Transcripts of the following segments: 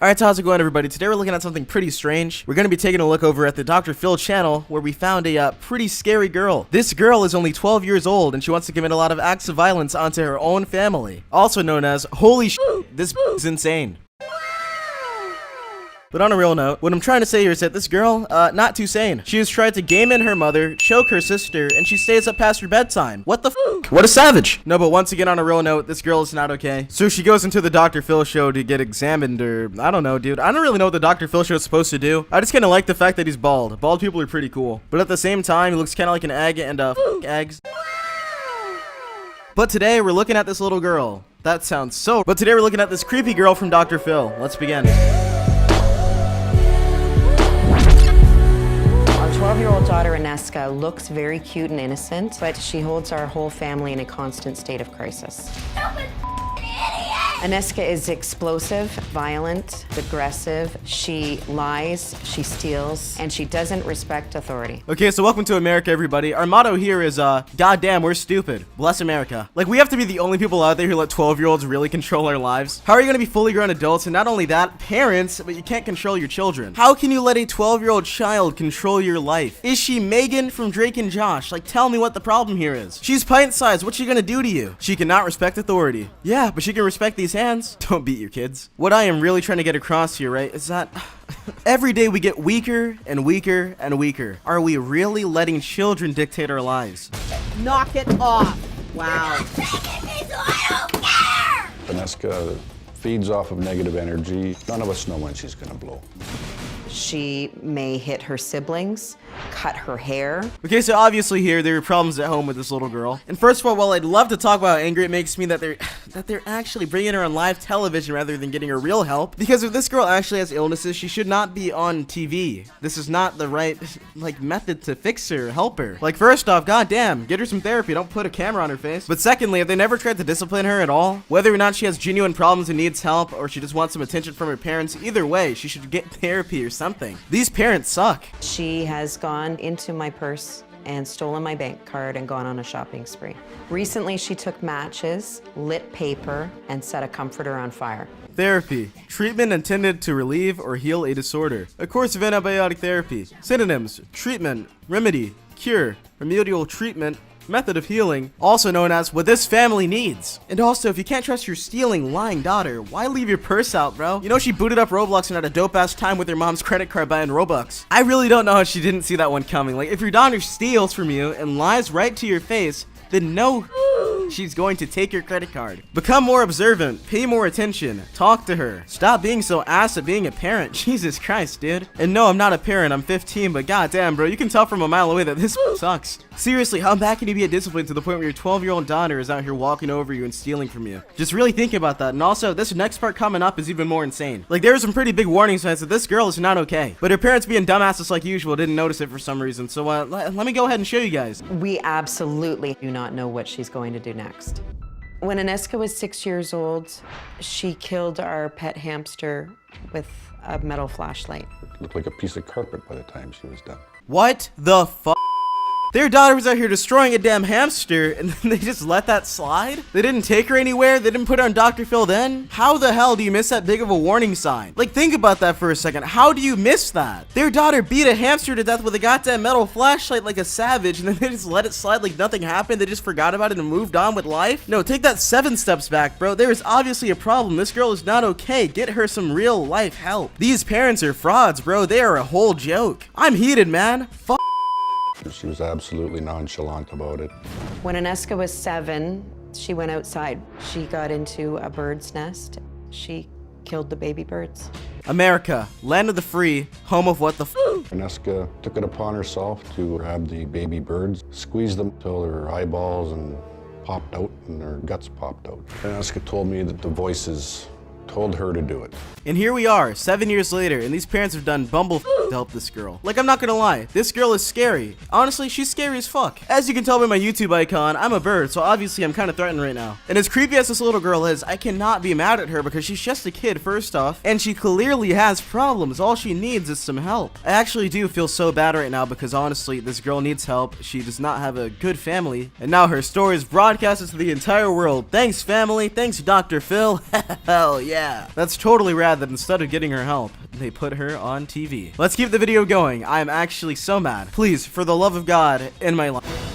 Alright, so how's it going, everybody? Today we're looking at something pretty strange. We're going to be taking a look over at the Dr. Phil channel, where we found a pretty scary girl. This girl is only 12 years old, and she wants to commit a lot of acts of violence onto her own family. Also known as, holy shit, this is insane. But on a real note, what I'm trying to say here is that this girl, not too sane. She has tried to game in her mother, choke her sister, and she stays up past her bedtime. What the f***? What a savage! No, but once again, on a real note, this girl is not okay. So she goes into the Dr. Phil show to get examined, or I don't know, dude. I don't really know what the Dr. Phil show is supposed to do. I just kind of like the fact that he's bald. Bald people are pretty cool. But at the same time, he looks kind of like an egg, and eggs. But today, we're looking at this little girl. That sounds so... But today, we're looking at this creepy girl from Dr. Phil. Let's begin. 12-year-old daughter, Ineska, looks very cute and innocent, but she holds our whole family in a constant state of crisis. Ineska is explosive, violent, aggressive. She lies, she steals, and she doesn't respect authority. Okay, so welcome to America, everybody. Our motto here is, goddamn, we're stupid. Bless America. Like, we have to be the only people out there who let 12-year-olds really control our lives. How are you gonna be fully grown adults, and not only that, parents, but you can't control your children? How can you let a 12-year-old child control your life? Is she Megan from Drake and Josh? Like, tell me what the problem here is. She's pint-sized. What's she gonna do to you? She cannot respect authority. Yeah, but she can respect these hands. Don't beat your kids. What I am really trying to get across here, right, is that every day we get weaker and weaker and weaker. Are we really letting children dictate our lives? Knock it off. Wow. Ineska feeds off of negative energy. None of us know when she's gonna blow. She may hit her siblings, cut her hair. Okay, so obviously here there are problems at home with this little girl. And first of all, while I'd love to talk about how angry it makes me that they're actually bringing her on live television rather than getting her real help, because if this girl actually has illnesses, she should not be on TV. This is not the right method to fix her, help her. Like, first off, goddamn, get her some therapy. Don't put a camera on her face. But secondly, if they never tried to discipline her at all, whether or not she has genuine problems and needs help, or she just wants some attention from her parents, either way, she should get therapy or something. These parents suck. She has gone into my purse and stolen my bank card and gone on a shopping spree. Recently, she took matches, lit paper, and set a comforter on fire. Therapy. Treatment intended to relieve or heal a disorder. A course of antibiotic therapy. Synonyms. Treatment. Remedy. Cure. Remedial treatment. Method of healing, also known as what this family needs. And also, if you can't trust your stealing, lying daughter, why leave your purse out, bro? You know she booted up Roblox and had a dope-ass time with her mom's credit card buying Robux. I really don't know how she didn't see that one coming. Like, if your daughter steals from you and lies right to your face, then no, she's going to take your credit card. Become more observant, pay more attention, talk to her. Stop being so ass at being a parent. Jesus Christ, dude. And no, I'm not a parent, I'm 15, but goddamn, bro, you can tell from a mile away that this sucks. Seriously, how bad can you be at discipline to the point where your 12-year-old daughter is out here walking over you and stealing from you? Just really think about that. And also, this next part coming up is even more insane. Like, there are some pretty big warning signs that this girl is not okay. But her parents, being dumbasses like usual, didn't notice it for some reason. So let me go ahead and show you guys. We absolutely do not know what she's going to do next. When Ineska was 6 years old, she killed our pet hamster with a metal flashlight. It looked like a piece of carpet by the time she was done. What the fuck? Their daughter was out here destroying a damn hamster, and then they just let that slide? They didn't take her anywhere? They didn't put her on Dr. Phil then? How the hell do you miss that big of a warning sign? Like, think about that for a second. How do you miss that? Their daughter beat a hamster to death with a goddamn metal flashlight like a savage, and then they just let it slide like nothing happened. They just forgot about it and moved on with life? No, take that 7 steps back, bro. There is obviously a problem. This girl is not okay. Get her some real life help. These parents are frauds, bro. They are a whole joke. I'm heated, man. Fuck. She was absolutely nonchalant about it. When Ineska was 7, she went outside. She got into a bird's nest. She killed the baby birds. America, land of the free, home of what the f. Ineska took it upon herself to grab the baby birds, squeeze them till their eyeballs and popped out and their guts popped out. Ineska told me that the voices told her to do it. And here we are, 7 years later, and these parents have done bumble to help this girl. Like, I'm not gonna lie, this girl is scary. Honestly, she's scary as fuck. As you can tell by my YouTube icon, I'm a bird, so obviously I'm kind of threatened right now. And as creepy as this little girl is, I cannot be mad at her because she's just a kid, first off, and she clearly has problems. All she needs is some help. I actually do feel so bad right now because honestly, this girl needs help. She does not have a good family, and now her story is broadcasted to the entire world. Thanks, family. Thanks, Dr. Phil. Hell yeah. yeah. That's totally rad that instead of getting her help, they put her on TV. Let's keep the video going. I am actually so mad. Please, for the love of God, in my life.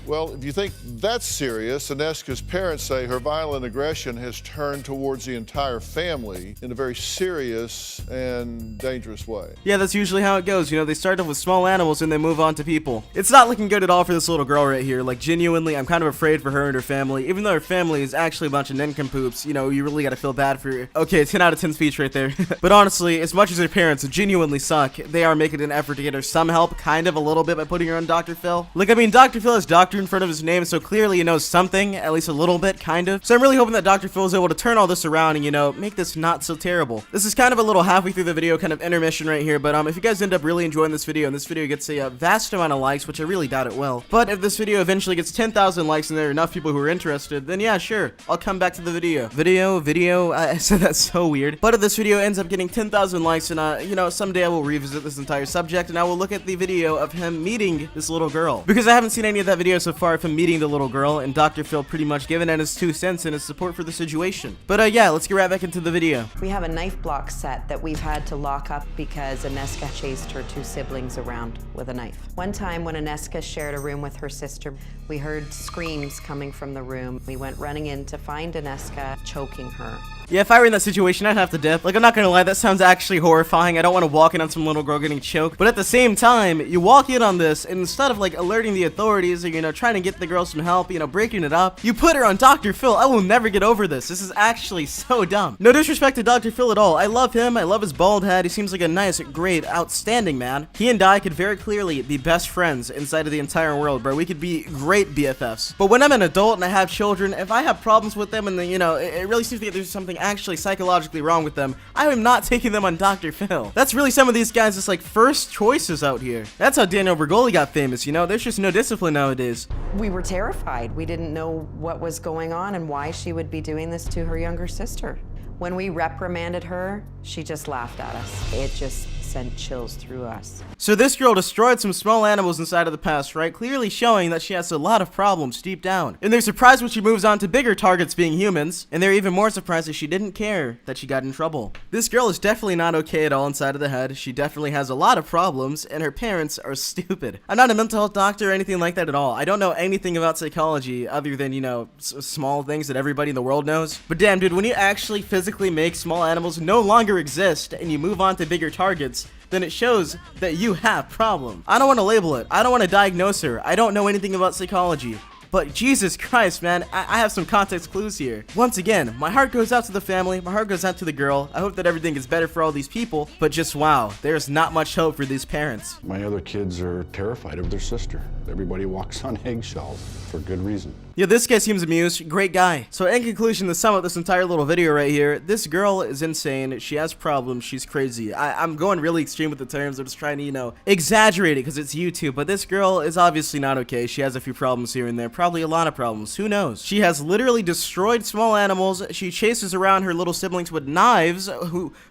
Well, if you think that's serious, Aneska's parents say her violent aggression has turned towards the entire family in a very serious and dangerous way. Yeah, that's usually how it goes. You know, they start off with small animals and they move on to people. It's not looking good at all for this little girl right here. Like, genuinely, I'm kind of afraid for her and her family. Even though her family is actually a bunch of nincompoops, you know, you really gotta feel bad for her. Okay, 10 out of 10 speech right there. But honestly, as much as her parents genuinely suck, they are making an effort to get her some help, kind of a little bit, by putting her on Dr. Phil. Like, I mean, Dr. Phil has doctor in front of his name, so clearly he knows something, at least a little bit, kind of. So I'm really hoping that Dr. Phil is able to turn all this around and, you know, make this not so terrible. This is kind of a little halfway through the video, kind of intermission right here, but if you guys end up really enjoying this video and this video gets a vast amount of likes, which I really doubt it will, but if this video eventually gets 10,000 likes and there are enough people who are interested, then yeah, sure, I'll come back to the video. I said that's so weird. But if this video ends up getting 10,000 likes and, you know, someday I will revisit this entire subject and I will look at the video of him meeting this little girl. Because I haven't seen any of that video so far of him meeting the little girl, and Dr. Phil pretty much giving it his 2 cents and his support for the situation. But yeah, let's get right back into the video. We have a knife block set that we've had to lock up because Aneska chased her 2 siblings around with a knife. One time when Aneska shared a room with her sister, we heard screams coming from the room. We went running in to find Aneska choking her. Yeah, if I were in that situation, I'd have to dip. Like, I'm not gonna lie, that sounds actually horrifying. I don't want to walk in on some little girl getting choked. But at the same time, you walk in on this, and instead of, like, alerting the authorities or, you know, trying to get the girl some help, you know, breaking it up, you put her on Dr. Phil. I will never get over this. This is actually so dumb. No disrespect to Dr. Phil at all. I love him. I love his bald head. He seems like a nice, great, outstanding man. He and I could very clearly be best friends inside of the entire world, bro. We could be great BFFs. But when I'm an adult and I have children, if I have problems with them and, then, you know, it really seems like there's something actually psychologically wrong with them, I am not taking them on Dr. Phil. That's really some of these guys' just like first choices out here. That's how Daniel Bergoli got famous, you know? There's just no discipline nowadays. We were terrified. We didn't know what was going on and why she would be doing this to her younger sister. When we reprimanded her, she just laughed at us. It just sent chills through us. So this girl destroyed some small animals inside of the past, right? Clearly showing that she has a lot of problems deep down. And they're surprised when she moves on to bigger targets being humans, and they're even more surprised that she didn't care that she got in trouble. This girl is definitely not okay at all inside of the head. She definitely has a lot of problems, and her parents are stupid. I'm not a mental health doctor or anything like that at all. I don't know anything about psychology other than, you know, small things that everybody in the world knows. But damn, dude, when you actually physically make small animals no longer exist, and you move on to bigger targets, then it shows that you have problems. I don't want to label it. I don't want to diagnose her. I don't know anything about psychology. But Jesus Christ, man, I have some context clues here. Once again, my heart goes out to the family. My heart goes out to the girl. I hope that everything is better for all these people. But just wow, there's not much hope for these parents. My other kids are terrified of their sister. Everybody walks on eggshells for good reason. Yeah, this guy seems amused. Great guy. So in conclusion, to sum up this entire little video right here, this girl is insane. She has problems. She's crazy. I'm going really extreme with the terms. I'm just trying to, you know, exaggerate it because it's YouTube. But this girl is obviously not okay. She has a few problems here and there. Probably a lot of problems. Who knows? She has literally destroyed small animals. She chases around her little siblings with knives.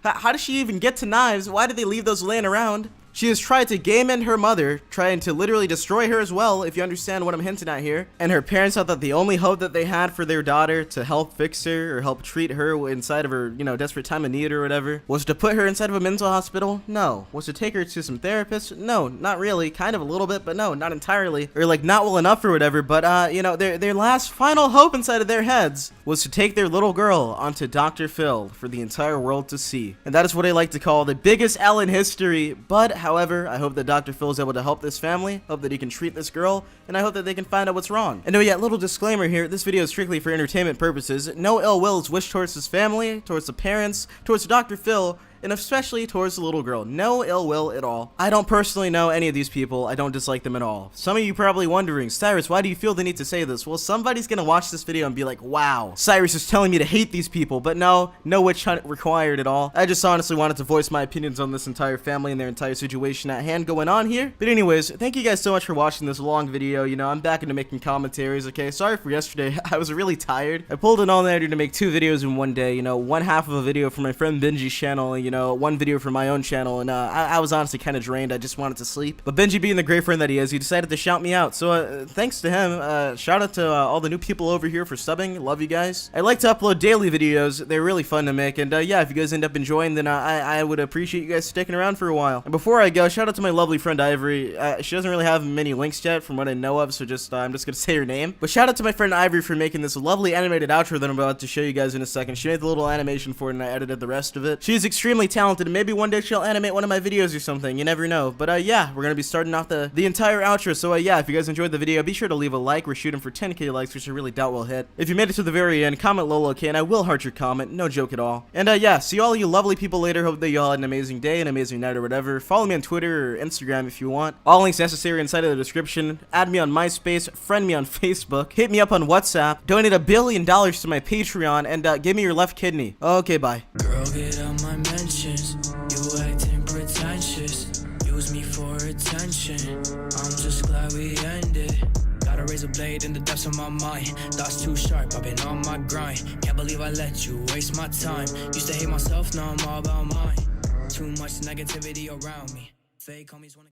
How does she even get to knives? Why did they leave those laying around? She has tried to game in her mother, trying to literally destroy her as well, if you understand what I'm hinting at here. And her parents thought that the only hope that they had for their daughter to help fix her or help treat her inside of her, you know, desperate time of need or whatever, was to put her inside of a mental hospital? No. Was to take her to some therapists? No, not really. Kind of a little bit, but no, not entirely. Or like not well enough or whatever, but you know, their last final hope inside of their heads was to take their little girl onto Dr. Phil for the entire world to see. And that is what I like to call the biggest L in history. But however, I hope that Dr. Phil is able to help this family, hope that he can treat this girl, and I hope that they can find out what's wrong. And oh yeah, little disclaimer here, this video is strictly for entertainment purposes. No ill will is wished towards his family, towards the parents, towards Dr. Phil, and especially towards the little girl. No ill will at all. I don't personally know any of these people. I don't dislike them at all. Some of you probably wondering, Cyrus, why do you feel the need to say this? Well, somebody's gonna watch this video and be like, wow, Cyrus is telling me to hate these people. But no witch hunt required at all. I just honestly wanted to voice my opinions on this entire family and their entire situation at hand going on here. But anyways, thank you guys so much for watching this long video. You know, I'm back into making commentaries, okay? Sorry for yesterday. I was really tired. I pulled an all-nighter to make 2 videos in one day. You know, one half of a video for my friend Benji's channel, and you know, one video for my own channel, and I was honestly kind of drained. I just wanted to sleep. But Benji, being the great friend that he is, he decided to shout me out. So thanks to him. Shout out to all the new people over here for subbing. Love you guys. I like to upload daily videos. They're really fun to make, and yeah, if you guys end up enjoying, then I would appreciate you guys sticking around for a while. And before I go, shout out to my lovely friend Ivory. She doesn't really have many links yet from what I know of, so I'm just gonna say her name. But shout out to my friend Ivory for making this lovely animated outro that I'm about to show you guys in a second. She made the little animation for it, and I edited the rest of it. She's extremely talented, and maybe one day she'll animate one of my videos or something. You never know. But yeah, we're gonna be starting off the entire outro. So yeah, if you guys enjoyed the video, be sure to leave a like. We're shooting for 10k likes, which I really doubt we'll hit. If you made it to the very end, comment Lolo K, and I will heart your comment. No joke at all. And yeah, see all you lovely people later. Hope that you all had an amazing day, an amazing night, or whatever. Follow me on Twitter or Instagram if you want. All links necessary inside of the description. Add me on MySpace, friend me on Facebook, hit me up on WhatsApp, donate $1 billion to my Patreon, and give me your left kidney. Okay, bye. Girl, get on my mentions. You acting pretentious. Use me for attention. I'm just glad we ended. Gotta raise a blade in the depths of my mind. Thoughts too sharp, I've been on my grind. Can't believe I let you waste my time. Used to hate myself, now I'm all about mine. Too much negativity around me. Fake homies wanna